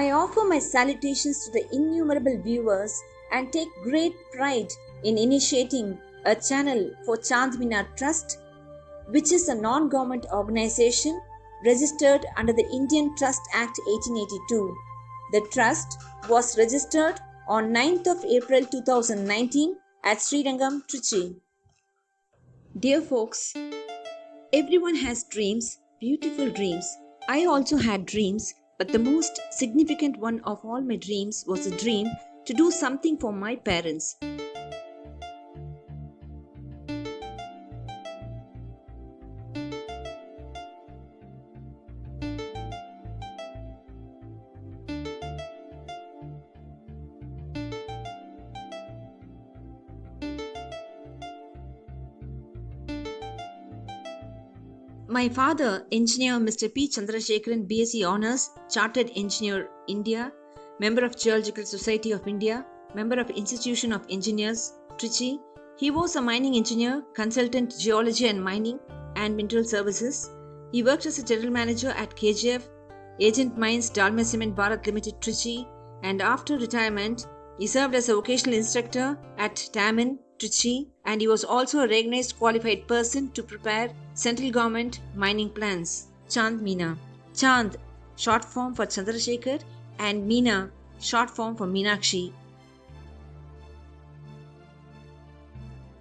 I offer my salutations to the innumerable viewers and take great pride in initiating a channel for Chand Minar Trust, which is a non-government organization registered under the Indian Trust Act 1882. The trust was registered on 9th of April 2019 at Srirangam, Trichy. Dear folks, everyone has dreams, beautiful dreams. I also had dreams, but the most significant one of all my dreams was a dream to do something for my parents. My father, Engineer Mr. P. Chandrasekharan, BSc Honours, Chartered Engineer, India, Member of Geological Society of India, Member of Institution of Engineers, Trichy. He was a mining engineer, consultant geology and mining and mineral services. He worked as a general manager at KGF, Agent Mines Dalmia Cement Bharat Limited, Trichy, and after retirement, he served as a vocational instructor at TAMIN, Trichy, and he was also a recognized qualified person to prepare central government mining plans. Chand Meena. Chand, short form for Chandrasekhar, and Meena, short form for Meenakshi.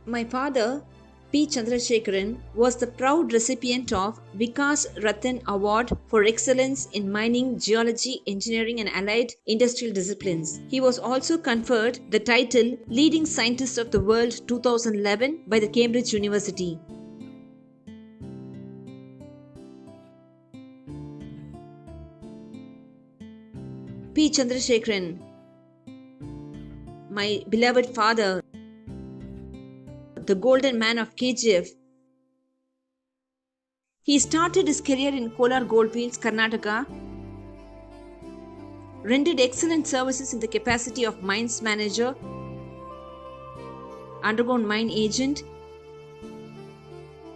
My father, P. Chandrasekharan, was the proud recipient of Vikas Ratan Award for excellence in mining, geology, engineering and allied industrial disciplines. He was also conferred the title Leading Scientist of the World 2011 by the Cambridge University. P. Chandrasekharan, my beloved father, the golden man of KGF. He started his career in Kolar Goldfields, Karnataka, rendered excellent services in the capacity of mines manager, underground mine agent,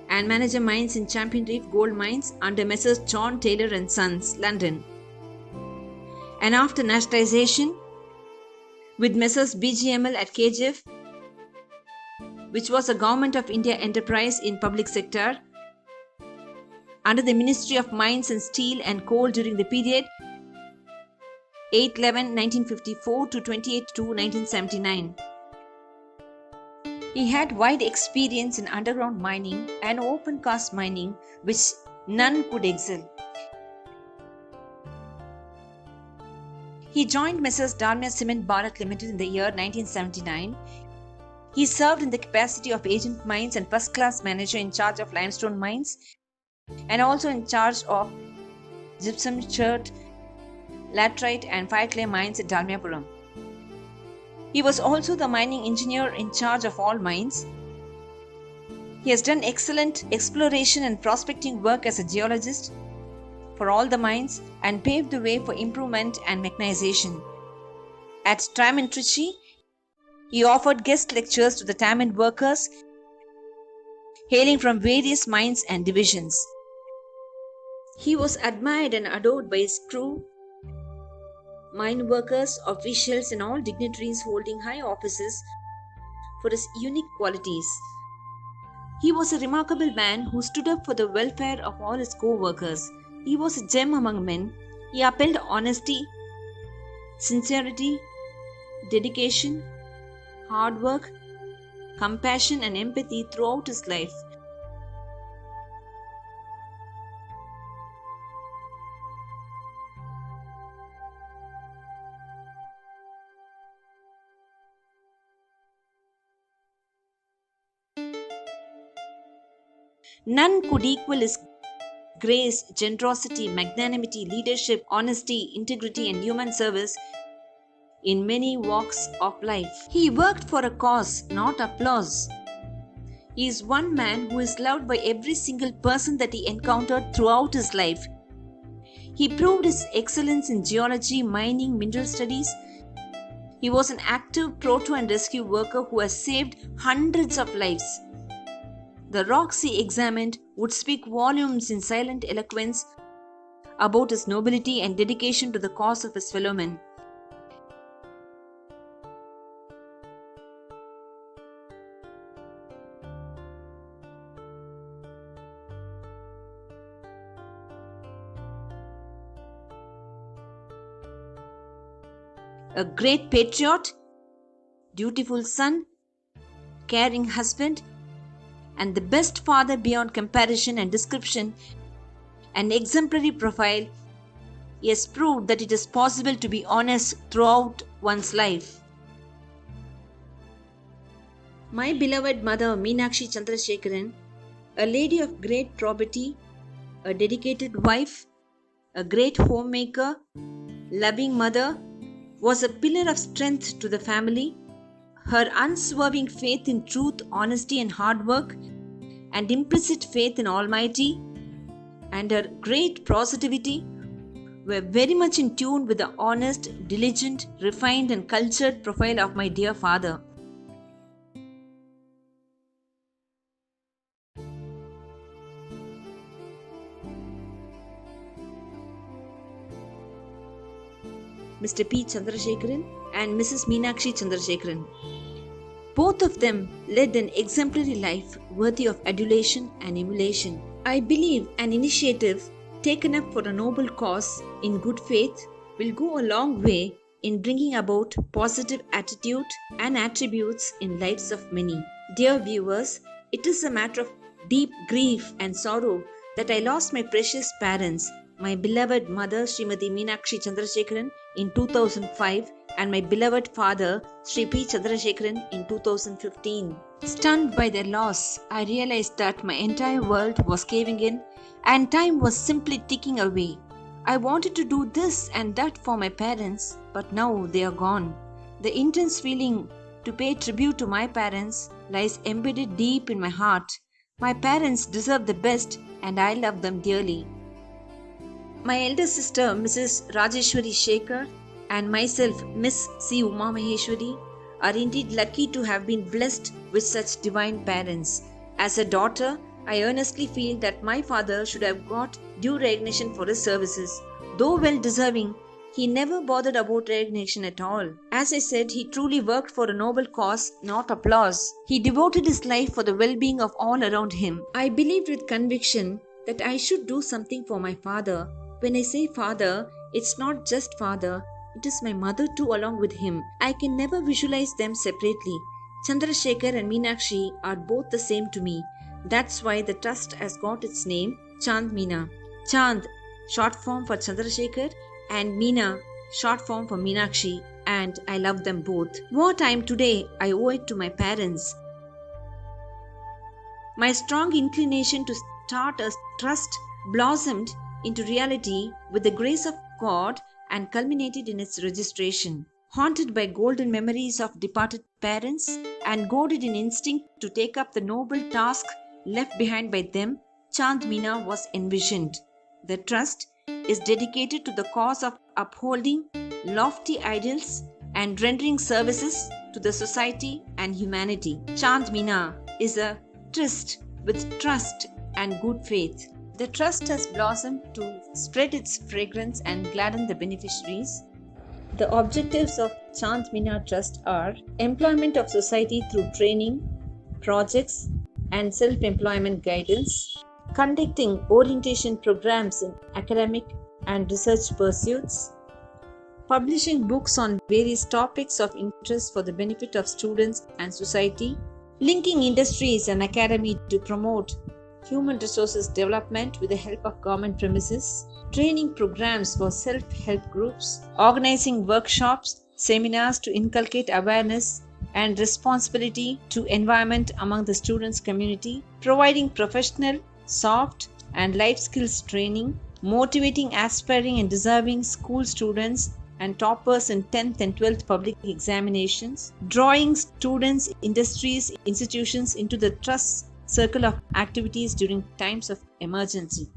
and manager mines in Champion Reef Gold Mines under Messrs. John Taylor and Sons, London. And after nationalization, with Messrs. BGML at KGF, which was a Government of India enterprise in public sector, under the Ministry of Mines and Steel and Coal during the period 8/11/1954 to 28/2/1979. He had wide experience in underground mining and open cast mining, which none could excel. He joined Messrs. Dalmia Cement Bharat Limited in the year 1979. He served in the capacity of agent mines and first class manager in charge of limestone mines and also in charge of gypsum chert, laterite and fireclay mines at Dalmiapuram. He was also the mining engineer in charge of all mines. He has done excellent exploration and prospecting work as a geologist for all the mines and paved the way for improvement and mechanization. At TAMIN Trichy, he offered guest lectures to the TAMIN workers hailing from various mines and divisions. He was admired and adored by his crew, mine workers, officials and all dignitaries holding high offices for his unique qualities. He was a remarkable man who stood up for the welfare of all his co-workers. He was a gem among men. He upheld honesty, sincerity, dedication, hard work, compassion and empathy throughout his life. None could equal his grace, generosity, magnanimity, leadership, honesty, integrity and human service in many walks of life. He worked for a cause, not applause. He is one man who is loved by every single person that he encountered throughout his life. He proved his excellence in geology, mining, mineral studies. He was an active proto and rescue worker who has saved hundreds of lives. The rocks he examined would speak volumes in silent eloquence about his nobility and dedication to the cause of his fellow men. A great patriot, dutiful son, caring husband, and the best father beyond comparison and description, an exemplary profile, he has proved that it is possible to be honest throughout one's life. My beloved mother Meenakshi Chandrasekharan, a lady of great probity, a dedicated wife, a great homemaker, loving mother, was a pillar of strength to the family. Her unswerving faith in truth, honesty, and hard work, and implicit faith in Almighty, and her great positivity were very much in tune with the honest, diligent, refined, and cultured profile of my dear father. Mr. P. Chandrasekharan and Mrs. Meenakshi Chandrasekharan. Both of them led an exemplary life worthy of adulation and emulation. I believe an initiative taken up for a noble cause in good faith will go a long way in bringing about positive attitude and attributes in lives of many. Dear viewers, it is a matter of deep grief and sorrow that I lost my precious parents, my beloved mother Srimati Meenakshi Chandrasekharan in 2005 and my beloved father Sri P. Chandrasekharan in 2015. Stunned by their loss, I realized that my entire world was caving in and time was simply ticking away. I wanted to do this and that for my parents, but now they are gone. The intense feeling to pay tribute to my parents lies embedded deep in my heart. My parents deserve the best and I love them dearly. My elder sister, Mrs. Rajeshwari Shekhar, and myself, Miss C. Uma Maheshwari, are indeed lucky to have been blessed with such divine parents. As a daughter, I earnestly feel that my father should have got due recognition for his services. Though well deserving, he never bothered about recognition at all. As I said, he truly worked for a noble cause, not applause. He devoted his life for the well-being of all around him. I believed with conviction that I should do something for my father. When I say father, it's not just father, it is my mother too along with him. I can never visualize them separately. Chandrasekhar and Meenakshi are both the same to me. That's why the trust has got its name, Chand Meena. Chand, short form for Chandrasekhar, and Meena, short form for Meenakshi, and I love them both. What I am today, I owe it to my parents. My strong inclination to start a trust blossomed into reality with the grace of God and culminated in its registration. Haunted by golden memories of departed parents and goaded in instinct to take up the noble task left behind by them, Chand Meena was envisioned. The trust is dedicated to the cause of upholding lofty ideals and rendering services to the society and humanity. Chand Meena is a tryst with trust and good faith. The trust has blossomed to spread its fragrance and gladden the beneficiaries. The objectives of Chand Meena Trust are employment of society through training, projects, and self-employment guidance, conducting orientation programs in academic and research pursuits, publishing books on various topics of interest for the benefit of students and society, linking industries and academy to promote human resources development with the help of government premises, training programs for self-help groups, organizing workshops, seminars to inculcate awareness and responsibility to environment among the students community, providing professional, soft and life skills training, motivating aspiring and deserving school students and toppers in 10th and 12th public examinations, drawing students, industries, institutions into the trust circle of activities during times of emergency.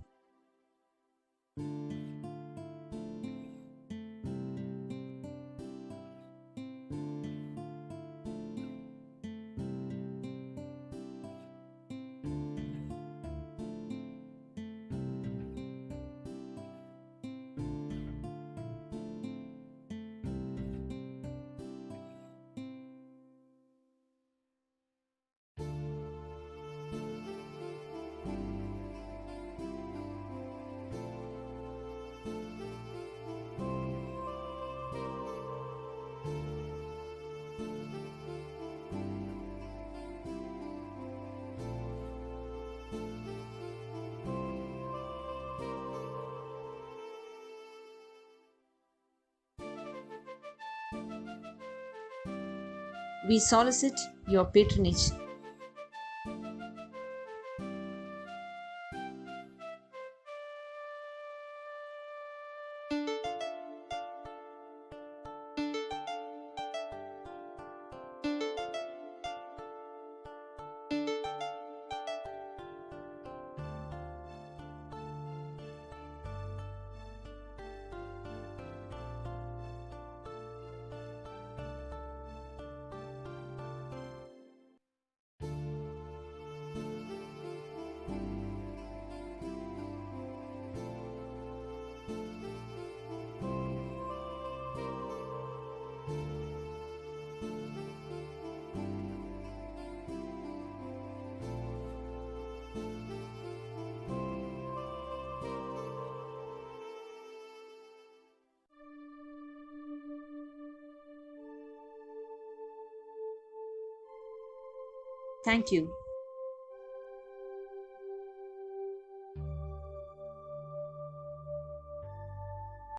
We solicit your patronage. Thank you.